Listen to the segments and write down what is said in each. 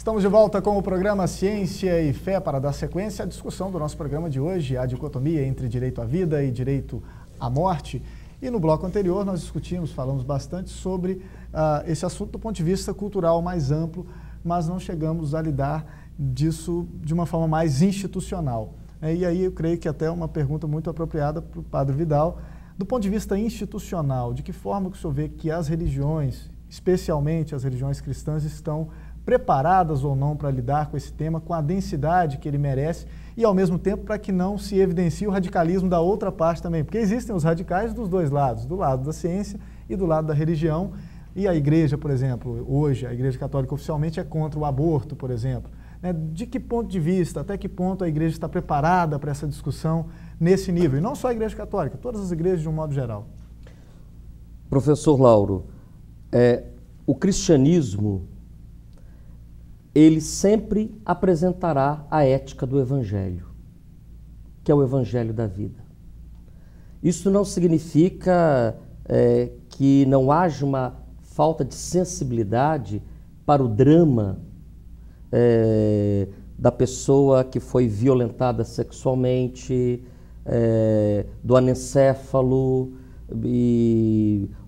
Estamos de volta com o programa Ciência e Fé para dar sequência à discussão do nosso programa de hoje, a dicotomia entre direito à vida e direito à morte. E no bloco anterior nós falamos bastante sobre esse assunto do ponto de vista cultural mais amplo, mas não chegamos a lidar disso de uma forma mais institucional. E aí eu creio que até uma pergunta muito apropriada para o Padre Vidal, do ponto de vista institucional, de que forma que o senhor vê que as religiões, especialmente as religiões cristãs, estão preparadas ou não para lidar com esse tema, com a densidade que ele merece e, ao mesmo tempo, para que não se evidencie o radicalismo da outra parte também, porque existem os radicais dos dois lados, do lado da ciência e do lado da religião, e a Igreja, por exemplo, hoje, a Igreja Católica oficialmente é contra o aborto, por exemplo. De que ponto de vista, até que ponto a Igreja está preparada para essa discussão nesse nível? E não só a Igreja Católica, todas as igrejas de um modo geral. Professor Lauro, o cristianismo, ele sempre apresentará a ética do Evangelho, que é o Evangelho da vida. Isso não significa que não haja uma falta de sensibilidade para o drama da pessoa que foi violentada sexualmente, do anencéfalo,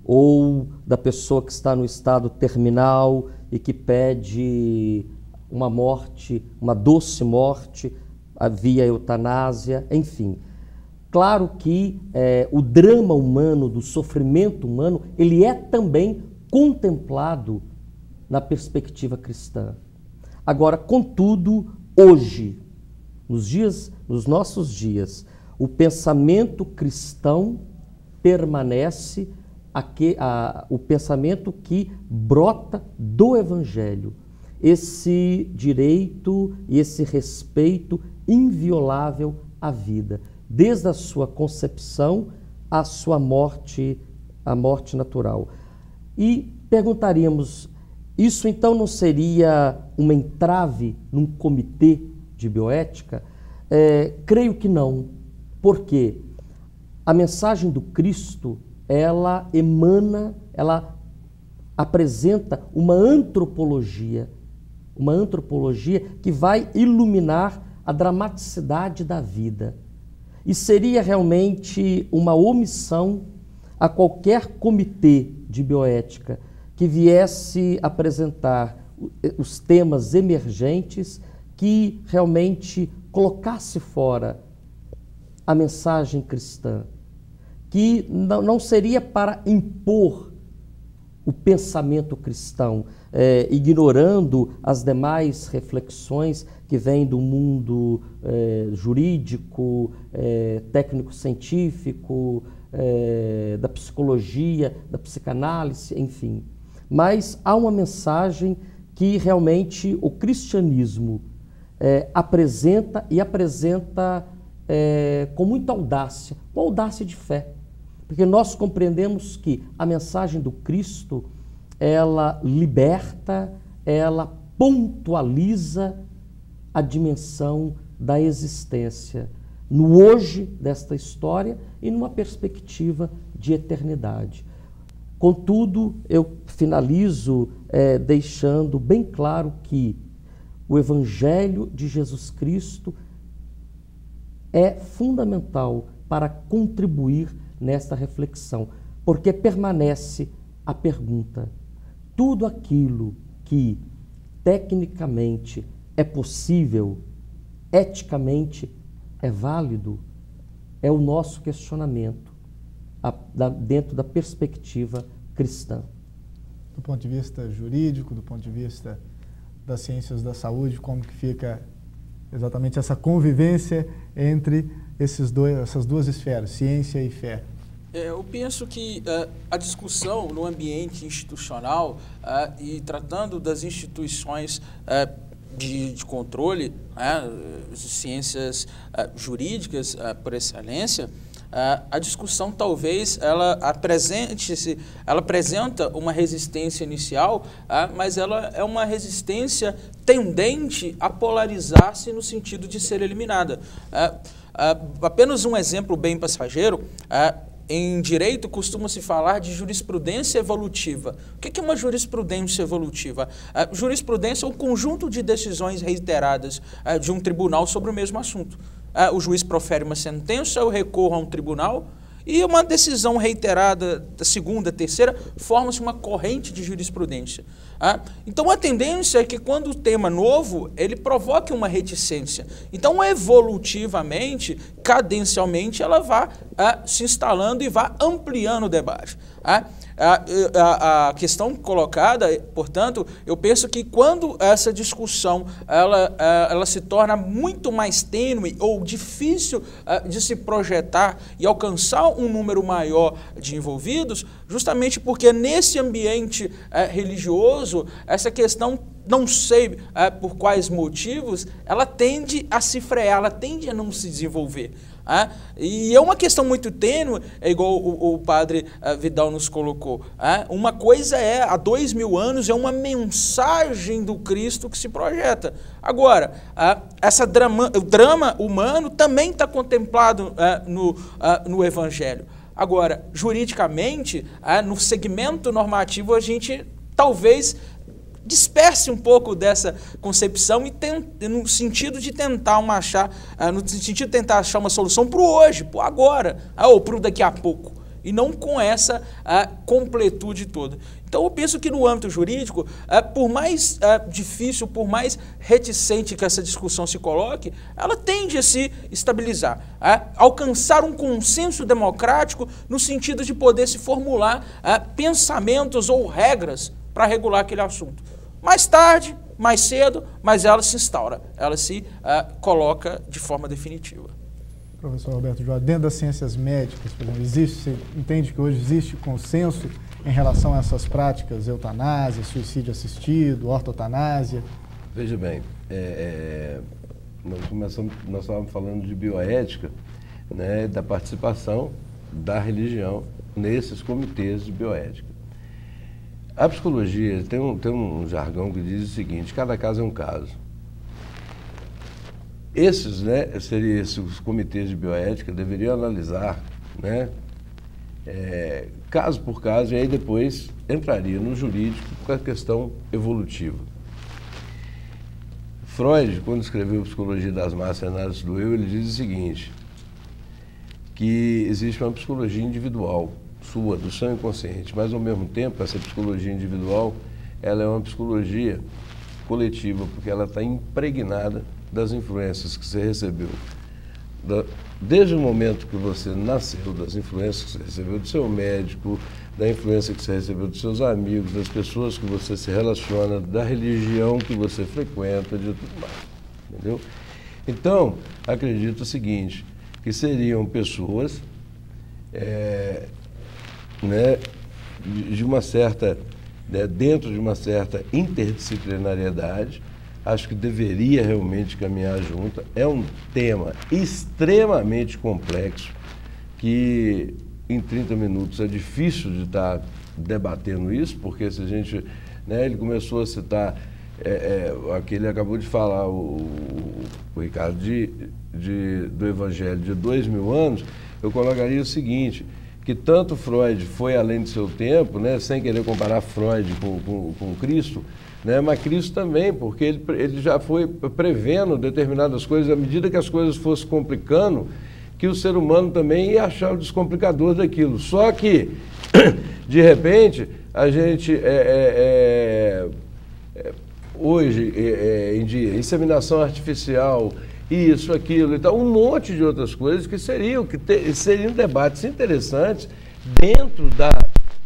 ou da pessoa que está no estado terminal e que pede uma morte, uma doce morte, via eutanásia, enfim. Claro que o drama humano, do sofrimento humano, ele é também contemplado na perspectiva cristã. Agora, contudo, hoje, nos nossos dias, o pensamento cristão permanece o pensamento que brota do Evangelho, esse direito e esse respeito inviolável à vida, desde a sua concepção à sua morte, a morte natural. E perguntaríamos, isso então não seria uma entrave num comitê de bioética? Creio que não. Por quê? A mensagem do Cristo, ela apresenta uma antropologia que vai iluminar a dramaticidade da vida. E seria realmente uma omissão a qualquer comitê de bioética que viesse apresentar os temas emergentes, que realmente colocasse fora a mensagem cristã, que não seria para impor o pensamento cristão, ignorando as demais reflexões que vêm do mundo jurídico, técnico-científico, da psicologia, da psicanálise, enfim. Mas há uma mensagem que realmente o cristianismo apresenta com muita audácia, com audácia de fé. Porque nós compreendemos que a mensagem do Cristo, ela liberta, ela pontualiza a dimensão da existência no hoje desta história e numa perspectiva de eternidade. Contudo, eu finalizo deixando bem claro que o Evangelho de Jesus Cristo é fundamental para contribuir nesta reflexão, porque permanece a pergunta: tudo aquilo que tecnicamente é possível, eticamente é válido? É o nosso questionamento dentro da perspectiva cristã. Do ponto de vista jurídico, do ponto de vista das ciências da saúde, como que fica exatamente essa convivência entre essas duas esferas, ciência e fé? Eu penso que a discussão no ambiente institucional e tratando das instituições de controle, ciências jurídicas por excelência, a discussão talvez ela apresenta uma resistência inicial, mas ela é uma resistência tendente a polarizar-se no sentido de ser eliminada. Apenas um exemplo bem passageiro. em direito costuma-se falar de jurisprudência evolutiva. O que é uma jurisprudência evolutiva? Jurisprudência é um conjunto de decisões reiteradas de um tribunal sobre o mesmo assunto. O juiz profere uma sentença, eu recorro a um tribunal, e uma decisão reiterada da segunda, terceira, forma-se uma corrente de jurisprudência. Então, a tendência é que quando o tema novo, ele provoque uma reticência. Então, evolutivamente, cadencialmente, ela vá se instalando e vá ampliando o debate. A questão colocada, portanto, eu penso que quando essa discussão ela se torna muito mais tênue ou difícil de se projetar e alcançar um número maior de envolvidos, justamente porque nesse ambiente religioso, essa questão, não sei por quais motivos, ela tende a se frear, ela tende a não se desenvolver. E é uma questão muito tênue, é igual o padre Vidal nos colocou. Uma coisa há 2000 anos, é uma mensagem do Cristo que se projeta. Agora, o drama humano também está contemplado no Evangelho. Agora, juridicamente, no segmento normativo, a gente talvez disperse um pouco dessa concepção e no sentido de tentar achar uma solução para o hoje, para o agora, ou para o daqui a pouco, e não com essa completude toda. Então eu penso que no âmbito jurídico, por mais difícil, por mais reticente que essa discussão se coloque, ela tende a se estabilizar, alcançar um consenso democrático no sentido de poder se formular pensamentos ou regras para regular aquele assunto. Mais tarde, mais cedo, mas ela se instaura, ela se coloca de forma definitiva. Professor Roberto Joá, dentro das ciências médicas, por exemplo, você entende que hoje existe consenso em relação a essas práticas, eutanásia, suicídio assistido, ortotanásia? Veja bem, nós estávamos falando de bioética, né, da participação da religião nesses comitês de bioética. A psicologia tem um jargão que diz o seguinte: cada caso é um caso. Esses comitês de bioética deveriam analisar, né, caso por caso, e aí depois entraria no jurídico com a questão evolutiva. Freud, quando escreveu Psicologia das Massas e Análise do Eu, ele diz o seguinte, que existe uma psicologia individual, sua, do seu inconsciente, mas ao mesmo tempo essa psicologia individual, ela é uma psicologia coletiva, porque ela está impregnada das influências que você recebeu, desde o momento que você nasceu, das influências que você recebeu do seu médico, da influência que você recebeu dos seus amigos, das pessoas que você se relaciona, da religião que você frequenta, de tudo mais, entendeu? Então, acredito o seguinte, que seriam pessoas de uma certa, dentro de uma certa interdisciplinariedade, acho que deveria realmente caminhar junto. É um tema extremamente complexo, que em 30 minutos é difícil de estar debatendo isso, porque se a gente, ele começou a citar, aquele acabou de falar, o Ricardo, do Evangelho de 2000 anos, eu colocaria o seguinte, que tanto Freud foi além do seu tempo, sem querer comparar Freud com Cristo, mas Cristo também, porque ele já foi prevendo determinadas coisas, à medida que as coisas fossem complicando, que o ser humano também ia achar o descomplicador daquilo. Só que, de repente, a gente, hoje em dia, inseminação artificial, isso, aquilo e tal, um monte de outras coisas que seriam debates interessantes dentro da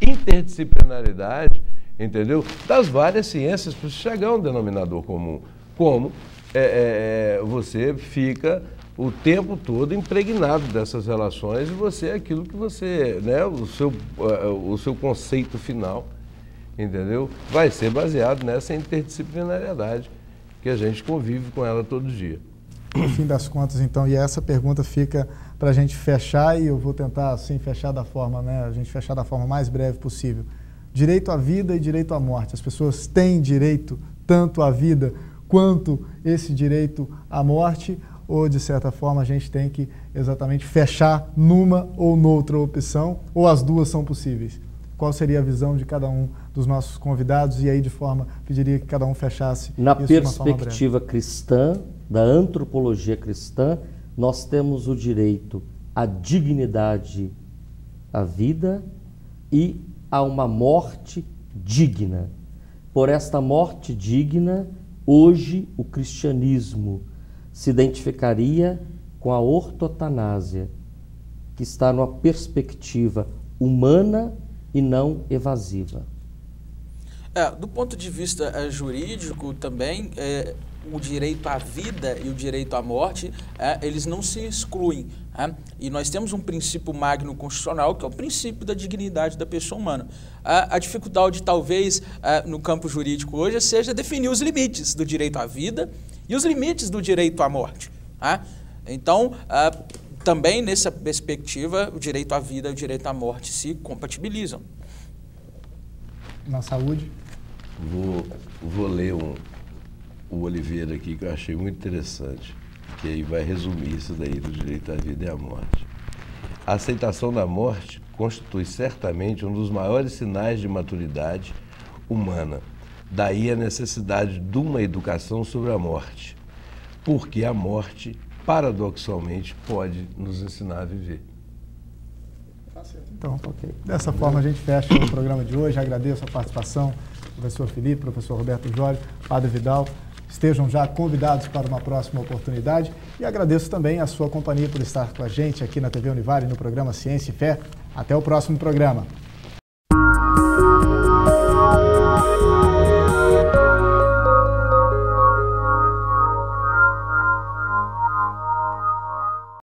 interdisciplinaridade, entendeu? Das várias ciências para chegar a um denominador comum. Como você fica o tempo todo impregnado dessas relações e você é aquilo que você, o seu conceito final, entendeu? Vai ser baseado nessa interdisciplinariedade que a gente convive com ela todo dia. No fim das contas, então, e essa pergunta fica para a gente fechar, e eu vou tentar, assim, fechar da forma, a gente fechar da forma mais breve possível. Direito à vida e direito à morte. As pessoas têm direito tanto à vida quanto esse direito à morte, ou, de certa forma, a gente tem que exatamente fechar numa ou noutra opção, ou as duas são possíveis? Qual seria a visão de cada um dos nossos convidados? E aí, de forma, pediria que cada um fechasse Na isso de uma forma perspectiva cristã, da antropologia cristã, nós temos o direito à dignidade, à vida e a uma morte digna. Por esta morte digna, hoje o cristianismo se identificaria com a ortotanásia, que está numa perspectiva humana e não evasiva. Do ponto de vista jurídico também, o direito à vida e o direito à morte, eles não se excluem. E nós temos um princípio magno constitucional, que é o princípio da dignidade da pessoa humana. A dificuldade, talvez, no campo jurídico hoje, seja definir os limites do direito à vida e os limites do direito à morte. Então, também nessa perspectiva, o direito à vida e o direito à morte se compatibilizam. Na saúde? Vou ler o Oliveira aqui, que eu achei muito interessante, que aí vai resumir isso daí do direito à vida e à morte. A aceitação da morte constitui certamente um dos maiores sinais de maturidade humana. Daí a necessidade de uma educação sobre a morte, porque a morte, paradoxalmente, pode nos ensinar a viver. Então, dessa forma a gente fecha o programa de hoje. Agradeço a participação do professor Felipe, professor Roberto Jorge, Padre Vidal. Estejam já convidados para uma próxima oportunidade e agradeço também a sua companhia por estar com a gente aqui na TV Univale no programa Ciência e Fé. Até o próximo programa.